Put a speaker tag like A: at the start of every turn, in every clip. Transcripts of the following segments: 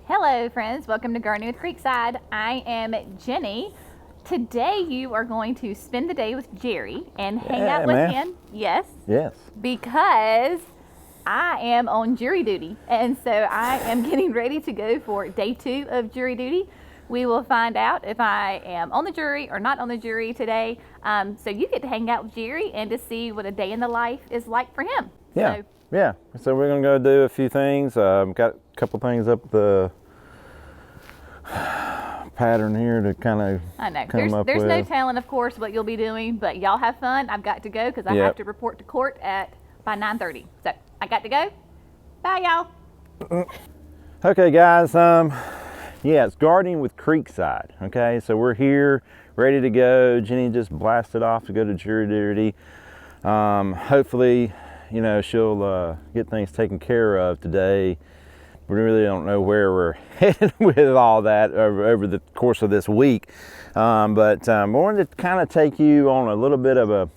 A: Hello friends, welcome to Gardening with Creekside. I am Jenny. Today you are going to spend the day with Jerry and hang out with him. Yes.
B: Yes.
A: Because I am on jury duty, and so I am getting ready to go for day 2 of jury duty. We will find out if I am on the jury or not on the jury today. So you get to hang out with Jerry and to see what a day in the life is like for him.
B: Yeah. So we're gonna go do a few things. Got a couple things up the pattern here to kind of come up with.
A: There's no telling, of course, what you'll be doing, but y'all have fun. I've got to go because I have to report to court by 9:30. So I got to go. Bye, y'all.
B: Okay, guys. It's gardening with Creekside. Okay, so we're here, ready to go. Jenny just blasted off to go to jury duty. Hopefully, she'll get things taken care of today. We really don't know where we're headed with all that over the course of this week. But I wanted to kind of take you on a little bit of a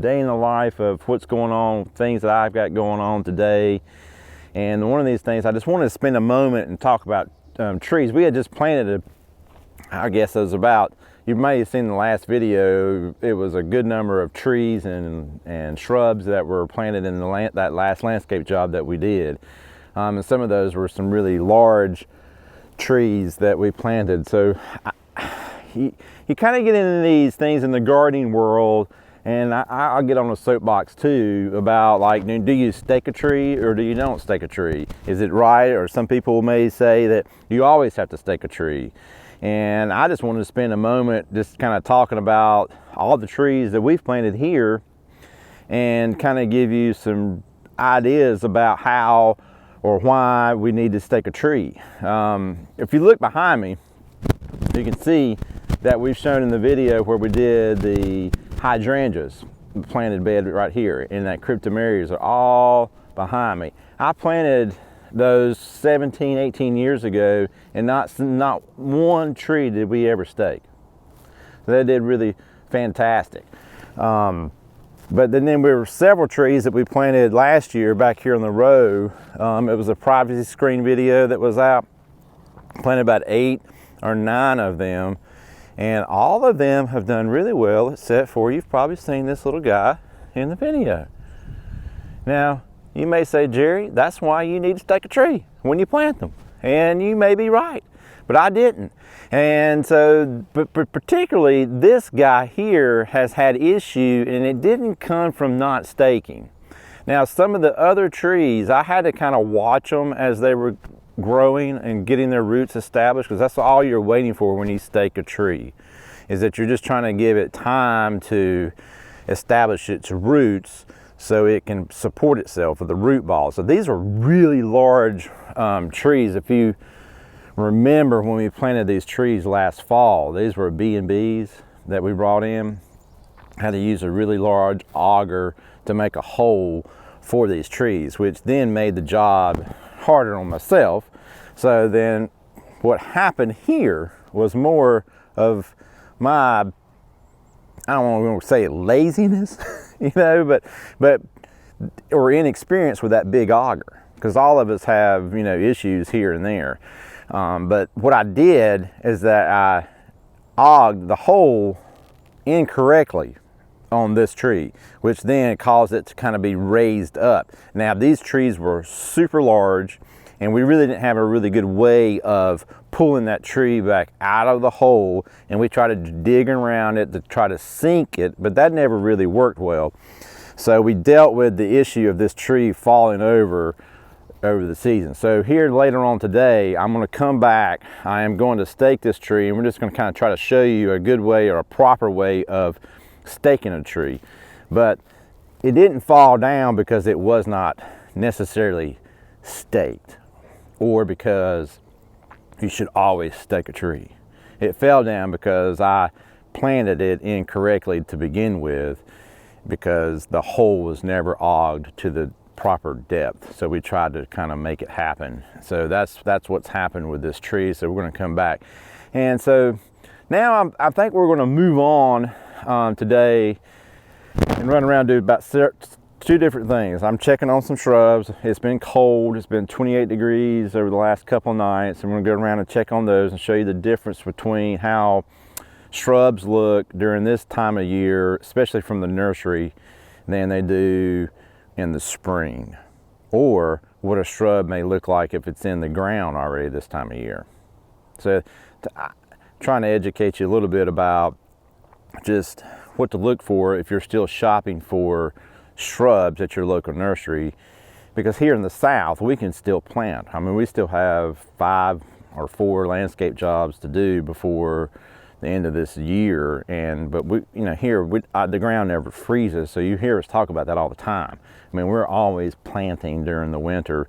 B: day in the life of what's going on, things that I've got going on today. And one of these things, I just wanted to spend a moment and talk about trees. We had just planted I guess it was about, you may have seen in the last video, it was a good number of trees and shrubs that were planted in that last landscape job that we did. And some of those were some really large trees that we planted. So you kind of get into these things in the gardening world, and I'll get on a soapbox too about, like, do you stake a tree or do you don't stake a tree? Is it right? Or some people may say that you always have to stake a tree. And I just wanted to spend a moment just kind of talking about all the trees that we've planted here and kind of give you some ideas about how or why we need to stake a tree. If you look behind me, you can see that we've shown in the video where we did the hydrangeas, planted bed right here, and that cryptomerias are all behind me. I planted those 17, 18 years ago, and not one tree did we ever stake. So they did really fantastic. But then there were several trees that we planted last year back here on the row. It was a privacy screen video that was out. Planted about 8 or 9 of them, and all of them have done really well, except for, you've probably seen this little guy in the video. Now, you may say, Jerry, that's why you need to stake a tree when you plant them. And you may be right, but I didn't. And so, but particularly this guy here has had issue, and it didn't come from not staking. Now, some of the other trees, I had to kind of watch them as they were growing and getting their roots established, because that's all you're waiting for when you stake a tree, is that you're just trying to give it time to establish its roots so it can support itself with the root balls. So these are really large trees. If you remember when we planted these trees last fall, these were B&Bs that we brought in. Had to use a really large auger to make a hole for these trees, which then made the job harder on myself. So then what happened here was more of my, I don't want to say laziness, but or inexperience with that big auger, because all of us have, issues here and there. But what I did is that I auged the hole incorrectly on this tree, which then caused it to kind of be raised up. Now, these trees were super large, and we really didn't have a really good way of pulling that tree back out of the hole, and we tried to dig around it to try to sink it, but that never really worked well. So we dealt with the issue of this tree falling over the season. So here later on today, I'm going to come back. I am going to stake this tree, and we're just going to kind of try to show you a good way or a proper way of staking a tree. But it didn't fall down because it was not necessarily staked, or because you should always stake a tree. It fell down because I planted it incorrectly to begin with, because the hole was never auged to the proper depth. So we tried to kind of make it happen. So that's what's happened with this tree. So we're going to come back. And so now I think we're going to move on today and run around, do about two different things. I'm checking on some shrubs. It's been cold. It's been 28 degrees over the last couple of nights. I'm going to go around and check on those and show you the difference between how shrubs look during this time of year, especially from the nursery, than they do in the spring, or what a shrub may look like if it's in the ground already this time of year. So trying to educate you a little bit about just what to look for if you're still shopping for shrubs at your local nursery, because here in the South we can still plant. I mean, we still have 5 or 4 landscape jobs to do before the end of this year, but we, you know, here the ground never freezes, so you hear us talk about that all the time. I mean, we're always planting during the winter.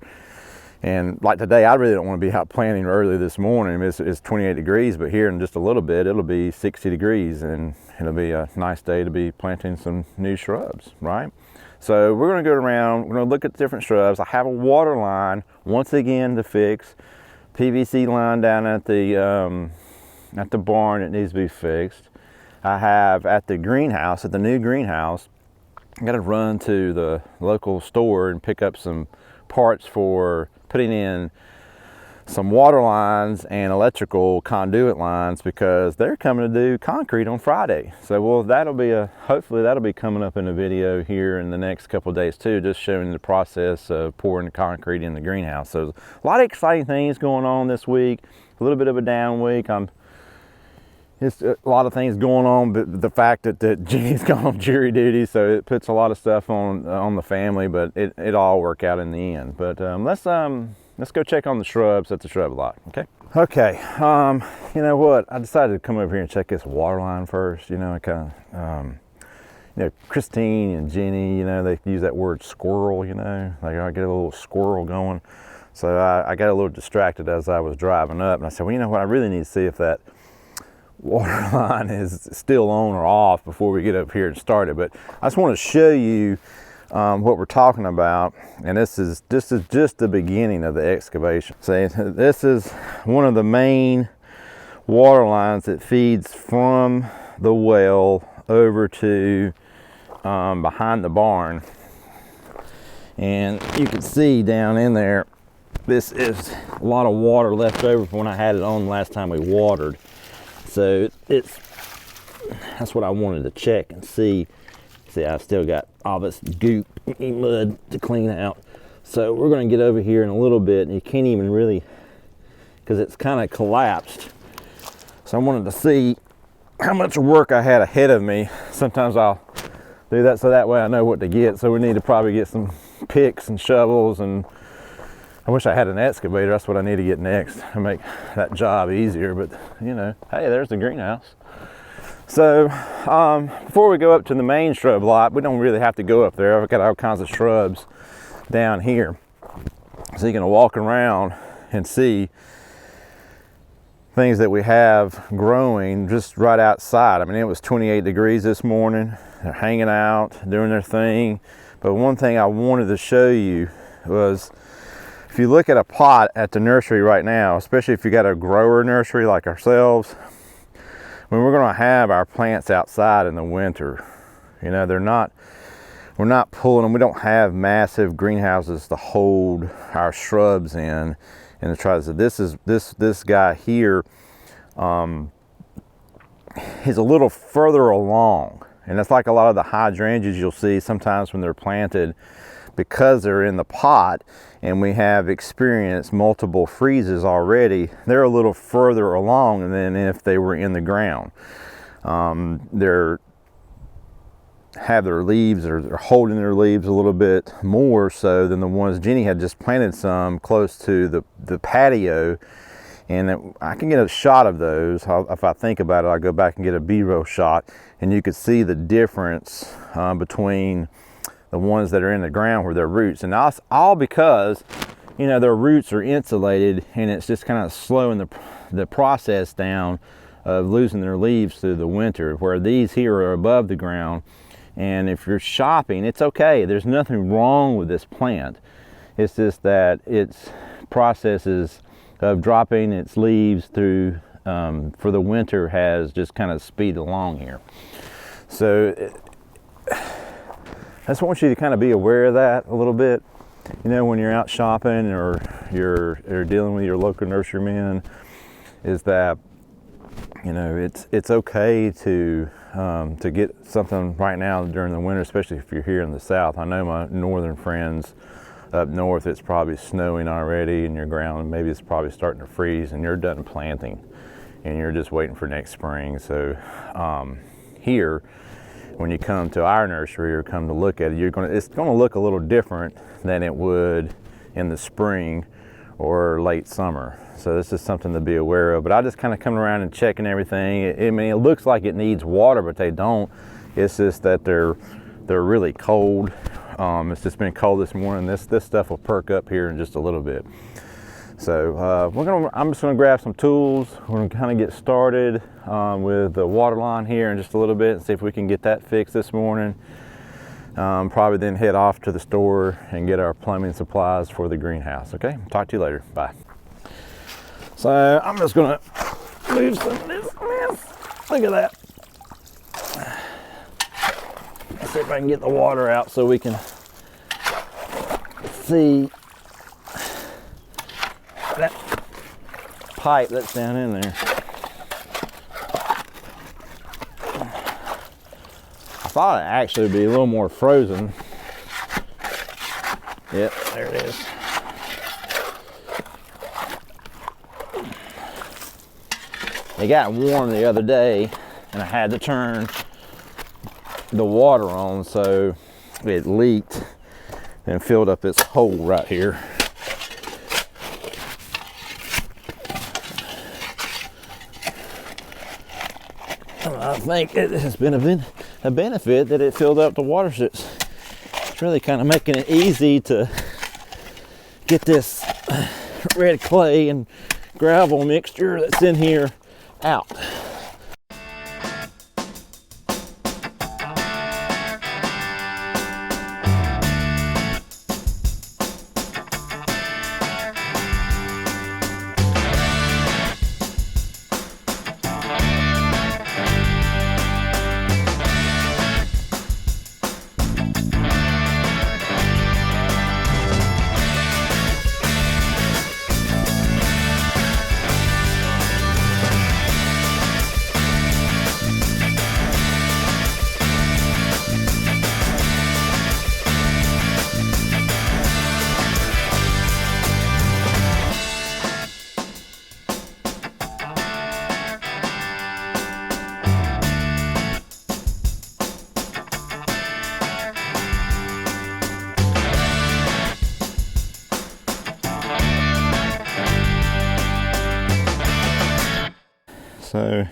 B: And like today, I really don't want to be out planting early this morning. It's 28 degrees, but here in just a little bit, it'll be 60 degrees, and it'll be a nice day to be planting some new shrubs, right? So we're going to go around, we're going to look at different shrubs. I have a water line, once again, to fix. PVC line down at the barn, it needs to be fixed. I have at the greenhouse, at the new greenhouse, I got to run to the local store and pick up some parts for putting in some water lines and electrical conduit lines, because they're coming to do concrete on Friday. So hopefully that'll be coming up in a video here in the next couple of days too, just showing the process of pouring the concrete in the greenhouse. So a lot of exciting things going on this week. A little bit of a down week. It's a lot of things going on, but the fact that Jenny's gone on jury duty, so it puts a lot of stuff on the family, but it all work out in the end. But let's go check on the shrubs at the shrub lot, okay? Okay, you know what? I decided to come over here and check this water line first. You know, I kind of, Christine and Jenny, you know, they use that word squirrel, you know, like I get a little squirrel going. So I got a little distracted as I was driving up, and I said, well, you know what? I really need to see if that water line is still on or off before we get up here and start it. But I just want to show you what we're talking about, and this is just the beginning of the excavation. See, this is one of the main water lines that feeds from the well over to behind the barn, and you can see down in there, this is a lot of water left over from when I had it on last time we watered. So that's what I wanted to check and see. See, I've still got all this goop and mud to clean out. So we're going to get over here in a little bit, and you can't even really, because it's kind of collapsed. So I wanted to see how much work I had ahead of me. Sometimes I'll do that so that way I know what to get. So we need to probably get some picks and shovels, and I wish I had an excavator. That's what I need to get next to make that job easier. But you know, hey, there's the greenhouse. So before we go up to the main shrub lot, we don't really have to go up there. I've got all kinds of shrubs down here, so you can walk around and see things that we have growing just right outside. I mean, it was 28 degrees this morning. They're hanging out, doing their thing. But one thing I wanted to show you was, if you look at a pot at the nursery right now, especially if you got a grower nursery like ourselves, when we're going to have our plants outside in the winter, you know, we're not pulling them. We don't have massive greenhouses to hold our shrubs in. And to try to, this guy here, he's a little further along, and that's like a lot of the hydrangeas you'll see sometimes when they're planted, because they're in the pot and we have experienced multiple freezes already. They're a little further along than if they were in the ground. They're holding their leaves a little bit more so than the ones Jenny had just planted some close to the patio. And I can get a shot of those. If I think about it, I'll go back and get a B-roll shot, and you could see the difference between the ones that are in the ground where their roots, and that's all because, you know, their roots are insulated, and it's just kind of slowing the process down of losing their leaves through the winter, where these here are above the ground. And if you're shopping, it's okay. There's nothing wrong with this plant. It's just that its processes of dropping its leaves through for the winter has just kind of speed along here. So I just want you to kind of be aware of that a little bit. You know, when you're out shopping or you're dealing with your local nurseryman, is that, you know, it's okay to get something right now during the winter, especially if you're here in the south. I know my northern friends up north, it's probably snowing already in your ground, maybe it's probably starting to freeze, and you're done planting and you're just waiting for next spring. So here, when you come to our nursery or come to look at it, it's gonna look a little different than it would in the spring or late summer. So this is something to be aware of. But I just kind of come around and checking everything. I mean, it looks like it needs water, but they don't. It's just that they're really cold. It's just been cold this morning. This stuff will perk up here in just a little bit. So I'm just gonna grab some tools. We're gonna kind of get started with the water line here in just a little bit and see if we can get that fixed this morning. Probably then head off to the store and get our plumbing supplies for the greenhouse. Okay, talk to you later. Bye. So I'm just gonna move some of this mess. Look at that. Let's see if I can get the water out so we can see that pipe that's down in there. I thought it actually would be a little more frozen. Yep, there it is. It got warm the other day and I had to turn the water on, so it leaked and filled up this hole right here. I think it has been a benefit that it filled up the water. It's really kind of making it easy to get this red clay and gravel mixture that's in here out. So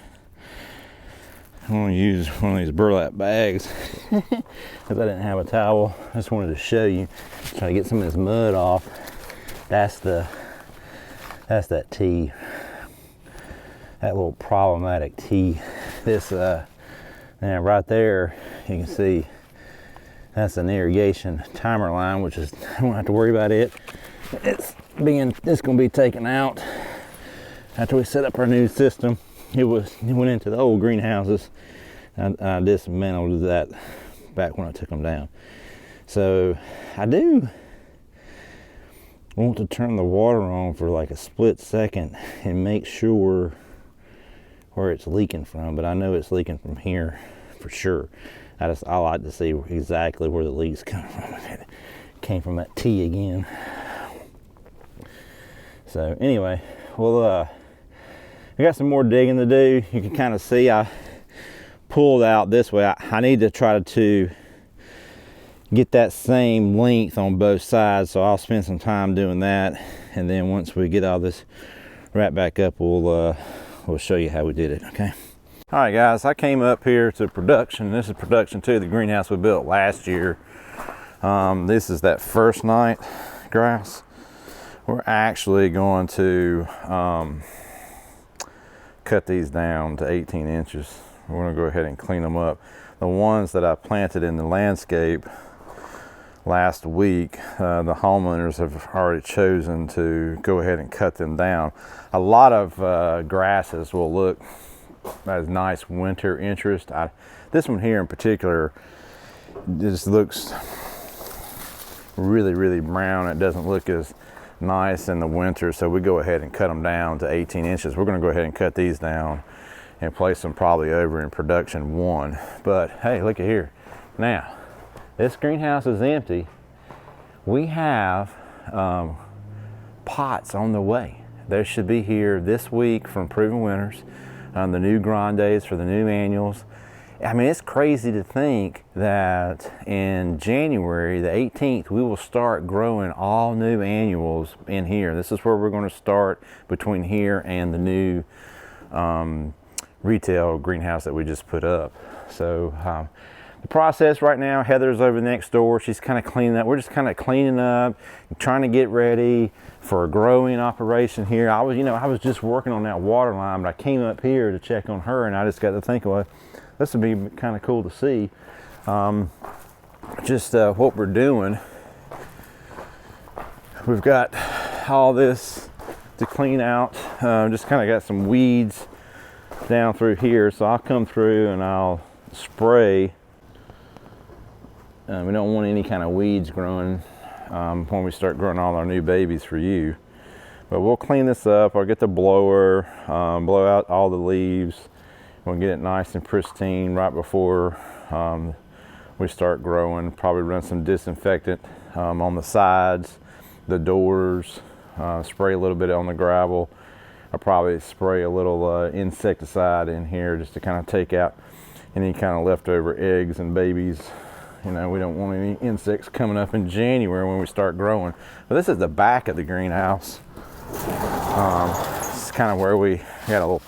B: I'm going to use one of these burlap bags because I didn't have a towel. I just wanted to show you, try to get some of this mud off. That's that T, that little problematic T. This now right there, you can see that's an irrigation timer line, which is, I don't have to worry about it. It's going to be taken out after we set up our new system. It went into the old greenhouses. I dismantled that back when I took them down. So I do want to turn the water on for like a split second and make sure where it's leaking from, but I know it's leaking from here for sure. I like to see exactly where the leaks come from. It came from that T again. So anyway, well, I got some more digging to do. You can kind of see I pulled out this way. I need to try to get that same length on both sides, so I'll spend some time doing that, and then once we get all this wrapped back up, we'll show you how we did it. Okay. All right, guys, I came up here to production. This is production 2, the greenhouse we built last year. This is that first night grass. We're actually going to cut these down to 18 inches. We're going to go ahead and clean them up. The ones that I planted in the landscape last week, the homeowners have already chosen to go ahead and cut them down. A lot of grasses will look as nice winter interest. This one here in particular just looks really, really brown. It doesn't look as nice in the winter, so we go ahead and cut them down to 18 inches. We're going to go ahead and cut these down and place them probably over in production 1. But hey, look at here. Now, this greenhouse is empty. We have pots on the way. They should be here this week from Proven Winners, the new grandes for the new annuals. I mean, it's crazy to think that in January the 18th, we will start growing all new annuals in here. This is where we're going to start between here and the new retail greenhouse that we just put up. So the process right now, Heather's over next door. She's kind of cleaning up. We're just kind of cleaning up, trying to get ready for a growing operation here. I was just working on that water line, but I came up here to check on her, and I just got to think, well, this would be kind of cool to see what we're doing. We've got all this to clean out. Just kind of got some weeds down through here, so I'll come through and I'll spray. We don't want any kind of weeds growing when we start growing all our new babies for you. But we'll clean this up. I'll get the blower, blow out all the leaves. We'll get it nice and pristine right before we start growing. Probably run some disinfectant on the sides, the doors, spray a little bit on the gravel. I'll probably spray a little insecticide in here just to kind of take out any kind of leftover eggs and babies. You know, we don't want any insects coming up in January when we start growing. But this is the back of the greenhouse. This is kind of where we got a little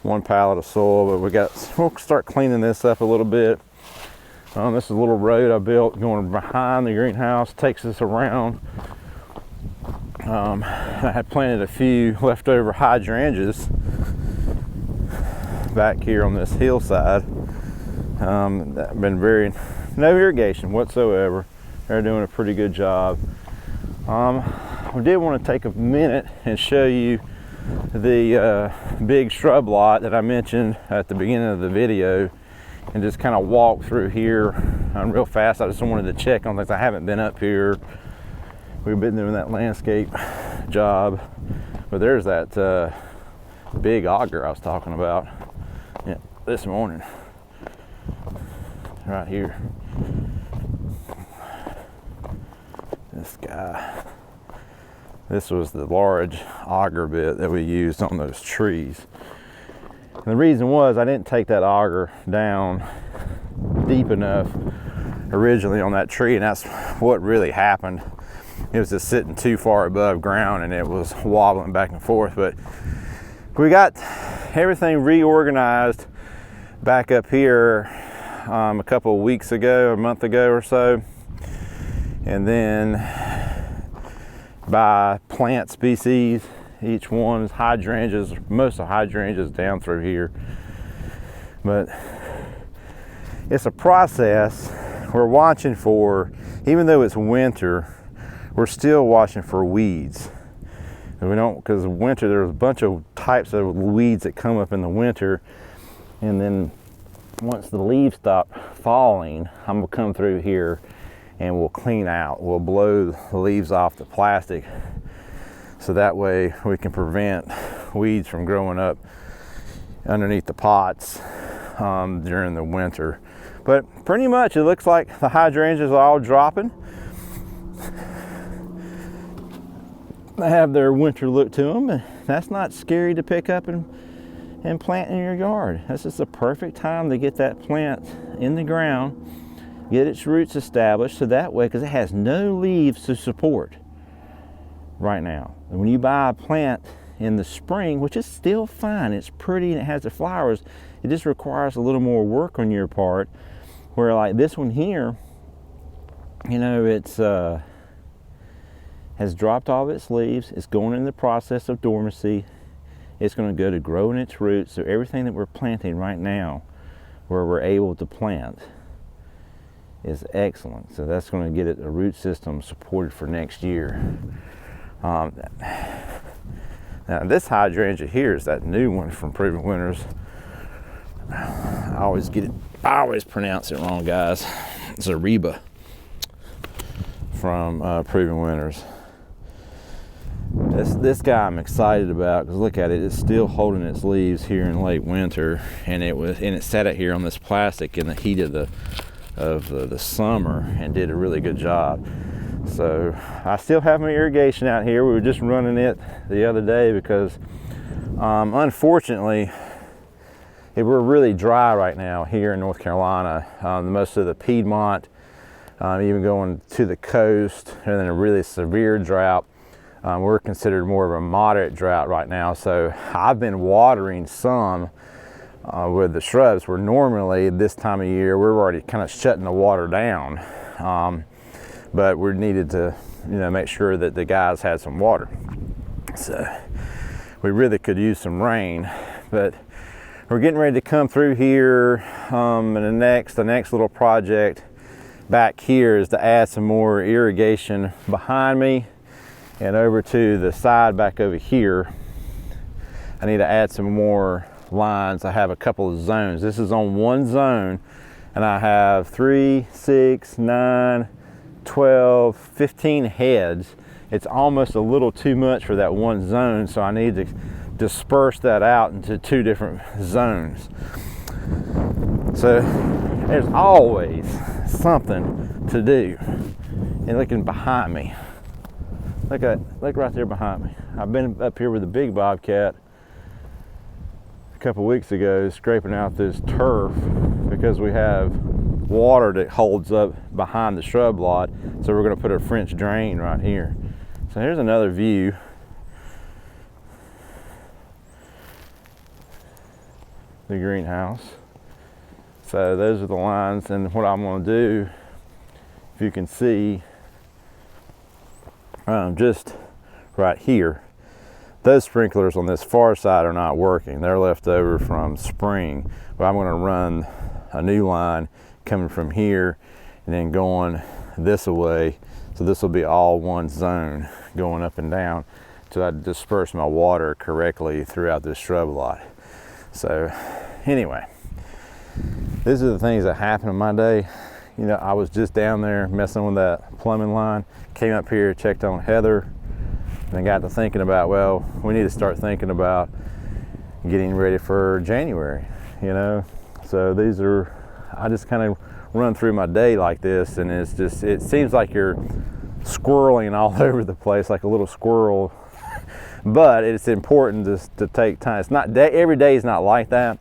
B: one pallet of soil, but we'll start cleaning this up a little bit. This is a little road I built going behind the greenhouse, takes us around. I had planted a few leftover hydrangeas back here on this hillside. That been no irrigation whatsoever. They're doing a pretty good job. I did want to take a minute and show you the big shrub lot that I mentioned at the beginning of the video, and just kind of walk through here real fast. I just wanted to check on things. I haven't been up here. We've been doing that landscape job, but there's that big auger I was talking about this morning right here. This guy. This was the large auger bit that we used on those trees. And the reason was I didn't take that auger down deep enough originally on that tree, and that's what really happened. It was just sitting too far above ground and it was wobbling back and forth. But we got everything reorganized back up here a couple of weeks ago, a month ago or so. And then by plant species, each one is hydrangeas, most of hydrangeas down through here. But it's a process we're watching for. Even though it's winter, we're still watching for weeds. And we don't, because winter, there's a bunch of types of weeds that come up in the winter. And then once the leaves stop falling, I'm gonna come through here and we'll clean out. We'll blow the leaves off the plastic, so that way we can prevent weeds from growing up underneath the pots during the winter. But pretty much it looks like the hydrangeas are all dropping. They have their winter look to them, and that's not scary to pick up and plant in your yard. This is the perfect time to get that plant in the ground, get its roots established, so that way, because it has no leaves to support right now. And when you buy a plant in the spring, which is still fine, it's pretty and it has the flowers, it just requires a little more work on your part. Where like this one here, you know, it's has dropped all its leaves. It's going in the process of dormancy. It's going to go to growing its roots. So everything that we're planting right now, where we're able to plant, is excellent. So that's going to get it a root system supported for next year. Now this hydrangea here is that new one from Proven Winners. I always pronounce it wrong, guys. Zareba from Proven Winners. This guy I'm excited about because look at it, it's still holding its leaves here in late winter, and it sat out here on this plastic in the heat of the summer and did a really good job. So I still have my irrigation out here. We were just running it the other day because unfortunately we're really dry right now here in North Carolina. Most of the Piedmont, even going to the coast, and then a really severe drought. We're considered more of a moderate drought right now, so I've been watering some with the shrubs where normally this time of year we're already kind of shutting the water down, but we needed to make sure that the guys had some water. So we really could use some rain, but we're getting ready to come through here, and the next little project back here is to add some more irrigation behind me. And over to the side back over here, I need to add some more lines. I have a couple of zones. This is on one zone, and I have 3, 6, 9, 12, 15 heads. It's almost a little too much for that one zone, so I need to disperse that out into 2 different zones. So there's always something to do. And looking behind me, look right there behind me. I've been up here with a big bobcat a couple weeks ago scraping out this turf because we have water that holds up behind the shrub lot. So we're going to put a French drain right here. So here's another view. The greenhouse. So those are the lines, and what I'm going to do, if you can see, just right here, those sprinklers on this far side are not working. They're left over from spring, but I'm going to run a new line coming from here and then going this way, so this will be all one zone going up and down, so I disperse my water correctly throughout this shrub lot. So anyway, these are the things that happen in my day. I was just down there messing with that plumbing line, came up here, checked on Heather, and I got to thinking about, well, we need to start thinking about getting ready for January, So these are, I just kind of run through my day like this, and it seems like you're squirreling all over the place like a little squirrel, but it's important to take time. It's not every day is not like that.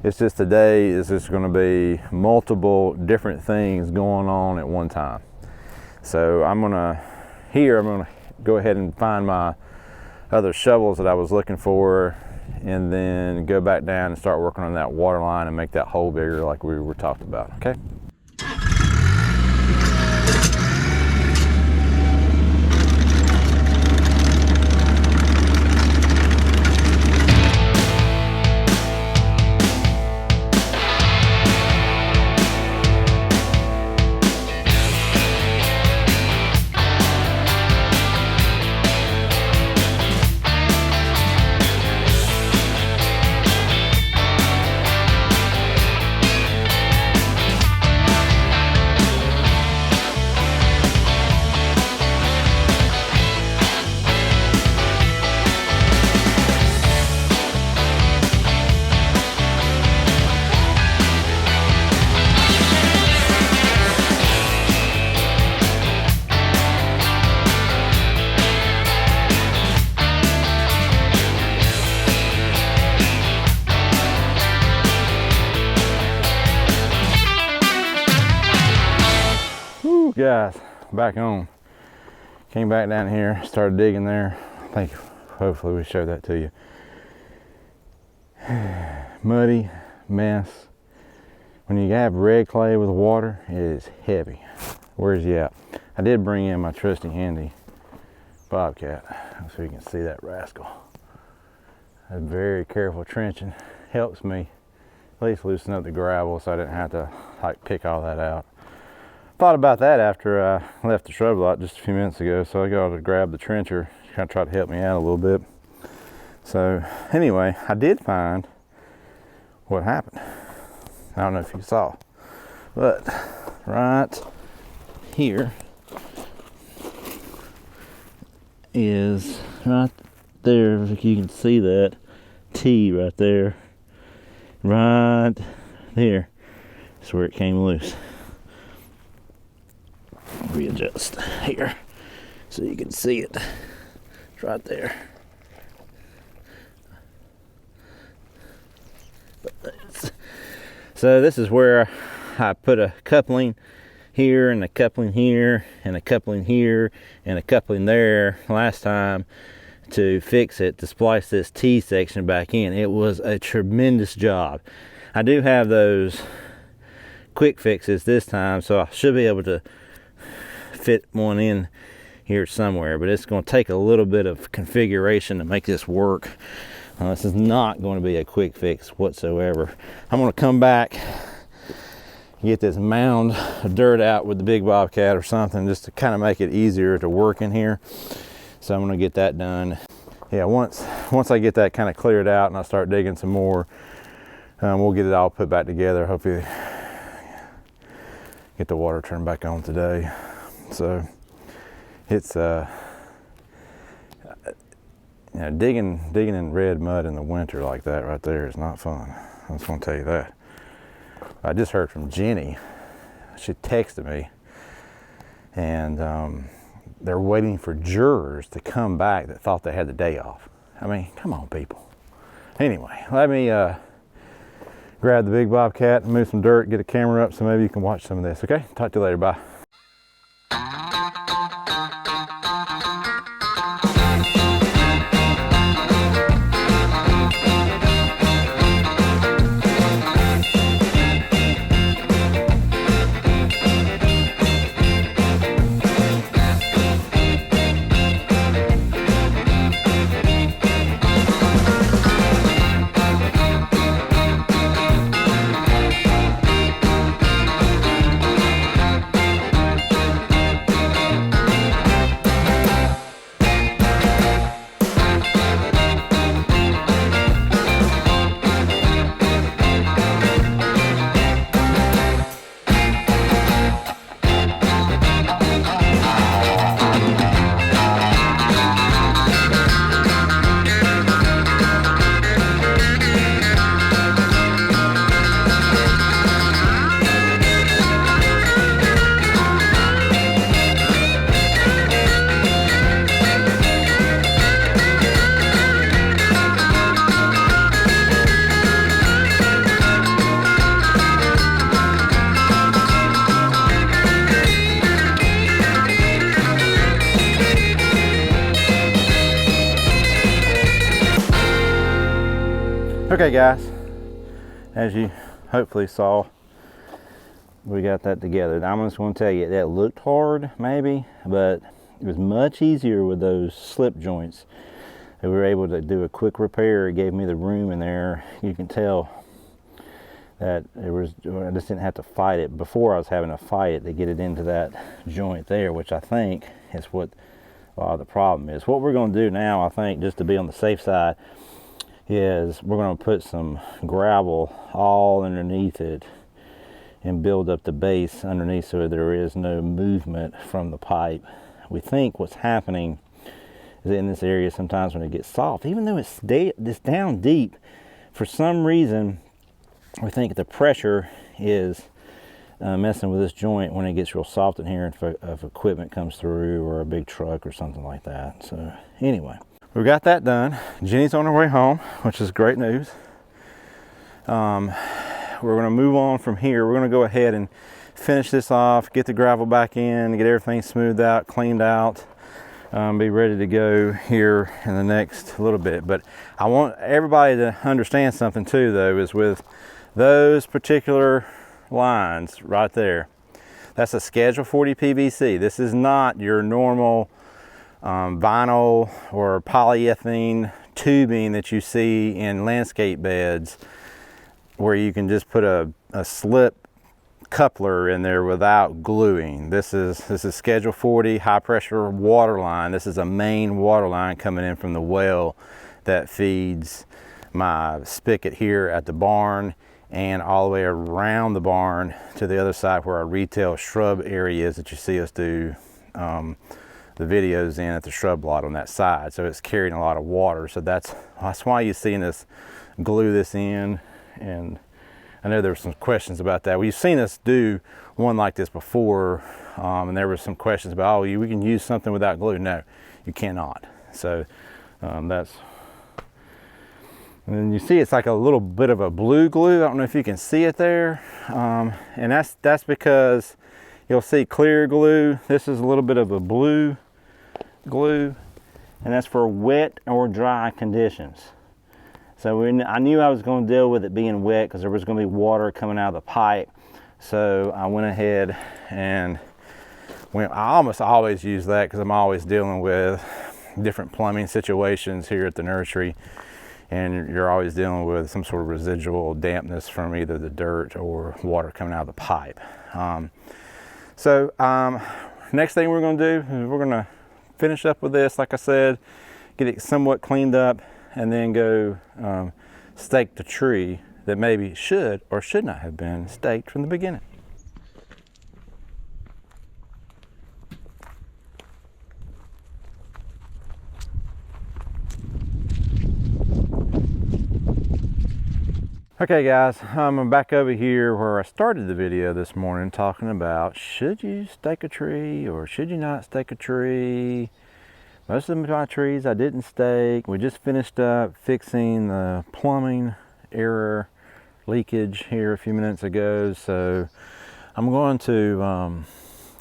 B: It's just today is just going to be multiple different things going on at one time. So I'm going to go ahead and find my other shovels that I was looking for, and then go back down and start working on that water line and make that hole bigger like we were talking about, okay? Guys, back on. Came back down here, started digging there. I think hopefully we showed that to you. Muddy mess. When you have red clay with water, it is heavy. Where's he at? I did bring in my trusty handy bobcat so you can see that rascal. A very careful trenching helps me at least loosen up the gravel so I didn't have to pick all that out. Thought about that after I left the shrub lot just a few minutes ago, so I got to grab the trencher, kind of try to help me out a little bit. So anyway, I did find what happened. I don't know if you saw, but right here is right there. If you can see that T right there, right there is where it came loose. Readjust here so you can see it. It's right there. So this is where I put a coupling here and a coupling here and a coupling here and a coupling there last time to fix it, to splice this T section back in. It was a tremendous job. I do have those quick fixes this time, so I should be able to fit one in here somewhere, but it's going to take a little bit of configuration to make this work. This is not going to be a quick fix whatsoever. I'm going to come back, get this mound of dirt out with the big bobcat or something, just to kind of make it easier to work in here. So I'm going to get that done. Yeah, once I get that kind of cleared out and I start digging some more, we'll get it all put back together. Hopefully get the water turned back on today. So it's you know, digging in red mud in the winter like that right there is not fun. I just want to tell you that. I just heard from Jenny. She texted me, and they're waiting for jurors to come back that thought they had the day off. I mean, come on, people. Anyway, let me grab the big bobcat and move some dirt, get a camera up so maybe you can watch some of this, okay? Talk to you later, bye. Okay guys, as you hopefully saw, we got that together. I'm just going to tell you, that looked hard maybe, but it was much easier with those slip joints. We were able to do a quick repair. It gave me the room in there. You can tell that I just didn't have to fight it. Before I was having to fight it to get it into that joint there, which I think is what a lot of the problem is. What we're going to do now, I think, just to be on the safe side, is we're going to put some gravel all underneath it and build up the base underneath so there is no movement from the pipe. We think what's happening is in this area sometimes when it gets soft, even though it's down deep, for some reason we think the pressure is messing with this joint when it gets real soft in here, if equipment comes through or a big truck or something like that. So anyway, we got that done. Jenny's on her way home, which is great news. We're going to move on from here. We're going to go ahead and finish this off, get the gravel back in, get everything smoothed out, cleaned out, be ready to go here in the next little bit. But I want everybody to understand something too, though, is with those particular lines right there, that's a Schedule 40 PVC. This is not your normal vinyl or polyethylene tubing that you see in landscape beds where you can just put a slip coupler in there without gluing. This is Schedule 40 high pressure water line. This is a main water line coming in from the well that feeds my spigot here at the barn and all the way around the barn to the other side where our retail shrub area is that you see us do the videos in at the shrub lot on that side. So it's carrying a lot of water. So that's why you're seeing us glue this in. And I know there were some questions about that. Well, you've seen us do one like this before, and there were some questions about, oh, we can use something without glue. No, you cannot. So that's, and then you see it's like a little bit of a blue glue. I don't know if you can see it there. And that's because you'll see clear glue. This is a little bit of a blue glue, and that's for wet or dry conditions. So I knew I was going to deal with it being wet because there was going to be water coming out of the pipe. So I went ahead and I almost always use that because I'm always dealing with different plumbing situations here at the nursery, and you're always dealing with some sort of residual dampness from either the dirt or water coming out of the pipe. Next thing we're going to do is we're going to finish up with this, like I said, get it somewhat cleaned up, and then go stake the tree that maybe should or should not have been staked from the beginning. Okay guys, I'm back over here where I started the video this morning talking about should you stake a tree or should you not stake a tree. Most of my trees I didn't stake. We just finished up fixing the plumbing error leakage here a few minutes ago. So I'm going to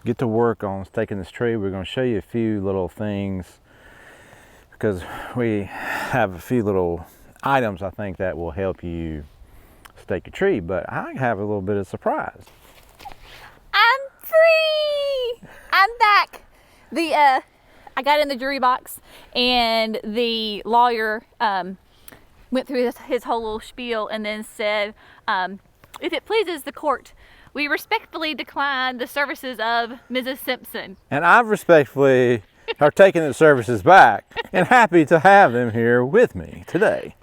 B: get to work on staking this tree. We're going to show you a few little things because we have a few little items I think that will help you stake a tree, but I have a little bit of surprise.
A: I'm free! I'm back. I got in the jury box, and the lawyer went through his whole little spiel and then said, if it pleases the court, we respectfully decline the services of Mrs. Simpson.
B: And I respectfully are taking the services back and happy to have them here with me today.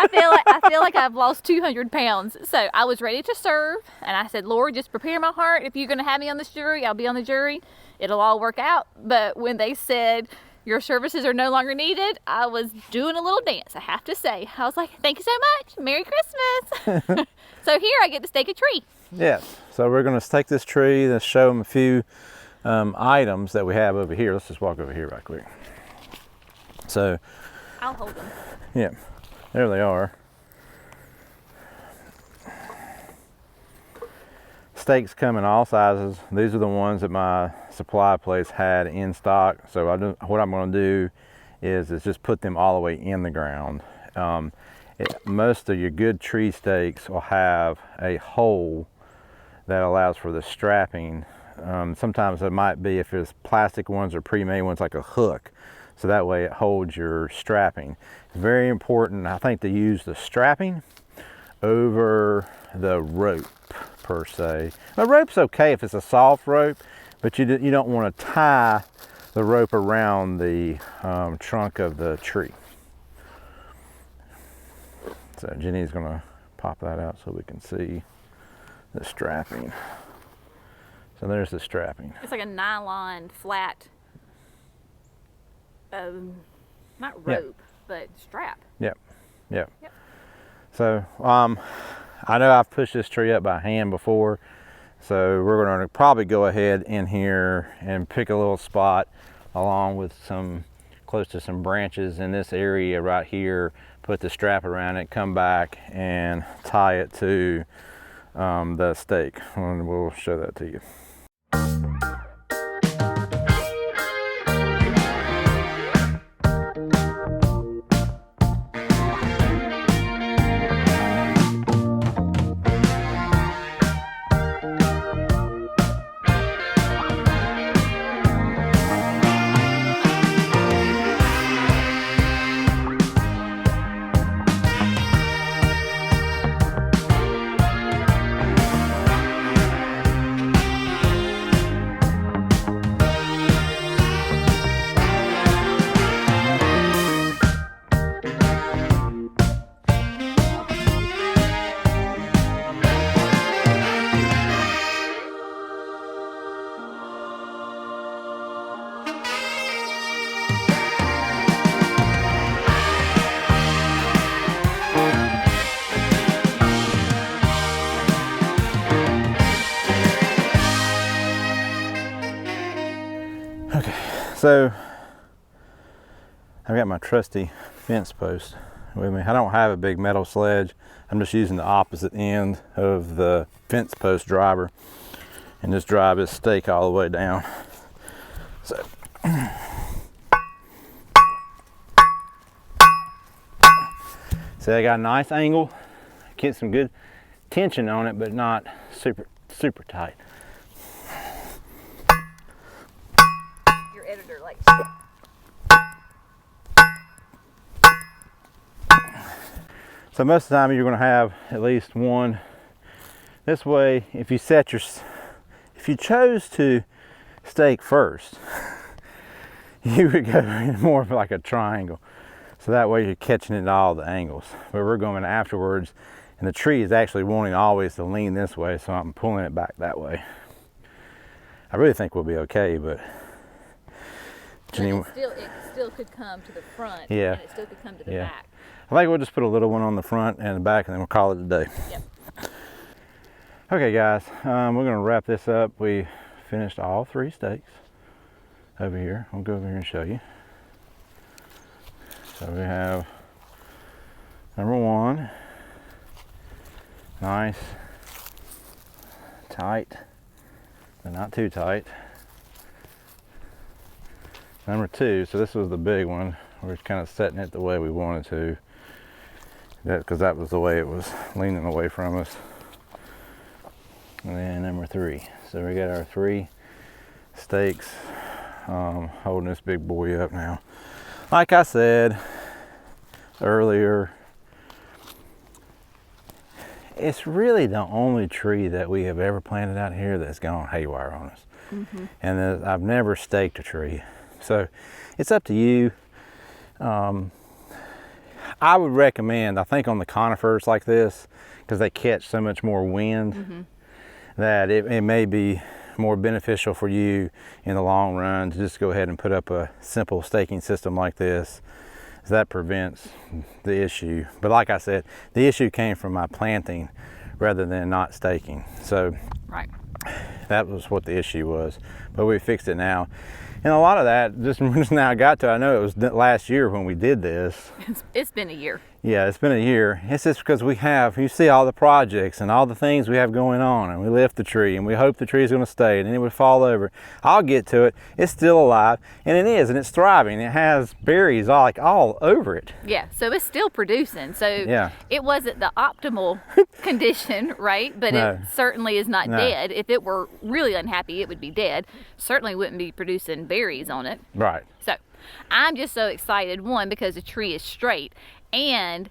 A: I feel like I've lost 200 pounds. So I was ready to serve, and I said, Lord, just prepare my heart. If you're going to have me on this jury, I'll be on the jury. It'll all work out. But when they said your services are no longer needed, I was doing a little dance, I have to say. I was like, thank you so much. Merry Christmas. So here I get to stake a tree.
B: Yes. So we're going to stake this tree. Let's show them a few items that we have over here. Let's just walk over here right quick. So
A: I'll hold them.
B: Yeah. There they are. Stakes come in all sizes. These are the ones that my supply place had in stock. So what I'm going to do is just put them all the way in the ground. Most of your good tree stakes will have a hole that allows for the strapping. Sometimes it might be, if it's plastic ones or pre-made ones, like a hook. So that way it holds your strapping. It's very important, I think, to use the strapping over the rope per se. The rope's okay if it's a soft rope, but you don't want to tie the rope around the trunk of the tree. So Jenny's gonna pop that out so we can see the strapping. So there's the strapping.
A: It's like a nylon flat, not rope, but strap.
B: Yep. So I know I've pushed this tree up by hand before, so we're going to probably go ahead in here and pick a little spot along with close to some branches in this area right here, put the strap around it, come back and tie it to the stake, and we'll show that to you. So I've got my trusty fence post with me. I don't have a big metal sledge. I'm just using the opposite end of the fence post driver and just drive this stake all the way down. So see, I got a nice angle, get some good tension on it, but not super tight.
A: Your editor likes
B: So most of the time you're going to have at least one. This way, if you chose to stake first, you would go more of like a triangle. So that way you're catching it at all the angles. But we're going afterwards, and the tree is actually wanting always to lean this way, so I'm pulling it back that way. I really think we'll be okay, but Jenny,
A: it still could come to the front,
B: yeah,
A: and it still could come to the back.
B: I think we'll just put a little one on the front and the back, and then we'll call it a day.
A: Yep.
B: Okay guys, we're going to wrap this up. We finished all 3 stakes over here. I'll go over here and show you. So we have number 1, nice, tight, but not too tight. Number 2, so this was the big one. We're kind of setting it the way we wanted to, because that was the way it was leaning away from us. And then number 3. So we got our 3 stakes holding this big boy up now. Like I said earlier, it's really the only tree that we have ever planted out here that's gone haywire on us. Mm-hmm. And I've never staked a tree. So it's up to you. I would recommend, I think on the conifers like this, because they catch so much more wind, mm-hmm. that it may be more beneficial for you in the long run to just go ahead and put up a simple staking system like this. So that prevents the issue. But like I said, the issue came from my planting rather than not staking. So
A: right.
B: That was what the issue was. But we fixed it now. And a lot of that just now got to, I know it was last year when we did this.
A: It's been a year.
B: Yeah, it's been a year. It's just because you see all the projects and all the things we have going on, and we lift the tree and we hope the tree is going to stay, and then it would fall over. I'll get to it. It's still alive, and it is, and it's thriving. It has berries all over it.
A: Yeah, so it's still producing. So
B: yeah.
A: It wasn't the optimal condition, right? But
B: no.
A: It certainly is not
B: No.
A: dead. If it were really unhappy, it would be dead. Certainly wouldn't be producing berries on it.
B: Right.
A: So I'm just so excited, one, because the tree is straight. And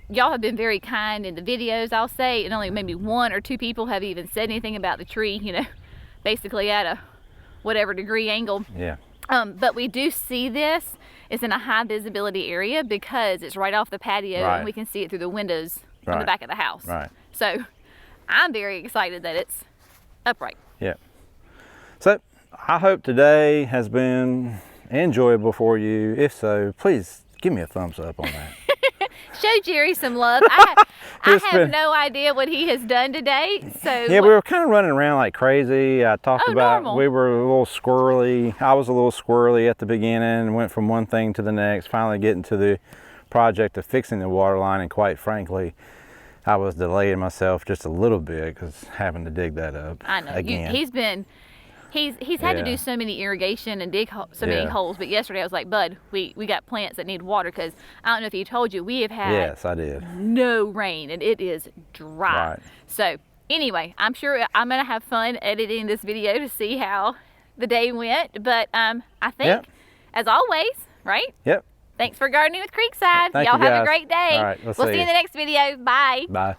A: y'all have been very kind in the videos, I'll say, and only maybe 1 or 2 people have even said anything about the tree, basically at a whatever degree angle.
B: Yeah.
A: But we do see this. It's in a high visibility area because it's right off the patio,
B: right.
A: and we can see it through the windows
B: right.
A: on the back of the house.
B: Right.
A: So I'm very excited that it's upright.
B: Yeah. So I hope today has been enjoyable for you. If so, please give me a thumbs up on that.
A: Show Jerry some love. I have no idea what he has done today. So
B: yeah, we were kind of running around like crazy. I talked about
A: normal.
B: We were a little squirrely. I was a little squirrely at the beginning, went from one thing to the next, finally getting to the project of fixing the water line, and quite frankly, I was delaying myself just a little bit because having to dig that up.
A: I know.
B: Again.
A: He's had to do so many irrigation and dig so many holes, but yesterday I was like, Bud, we got plants that need water, because I don't know if he told you, we have had
B: yes, I did.
A: no rain, and it is dry.
B: Right.
A: So anyway, I'm sure I'm going to have fun editing this video to see how the day went, but I think, as always, right?
B: Yep.
A: Thanks for gardening with Creekside.
B: Thank
A: Y'all
B: you
A: have
B: guys.
A: a great day.
B: All right, we'll
A: see you in the next video. Bye.
B: Bye.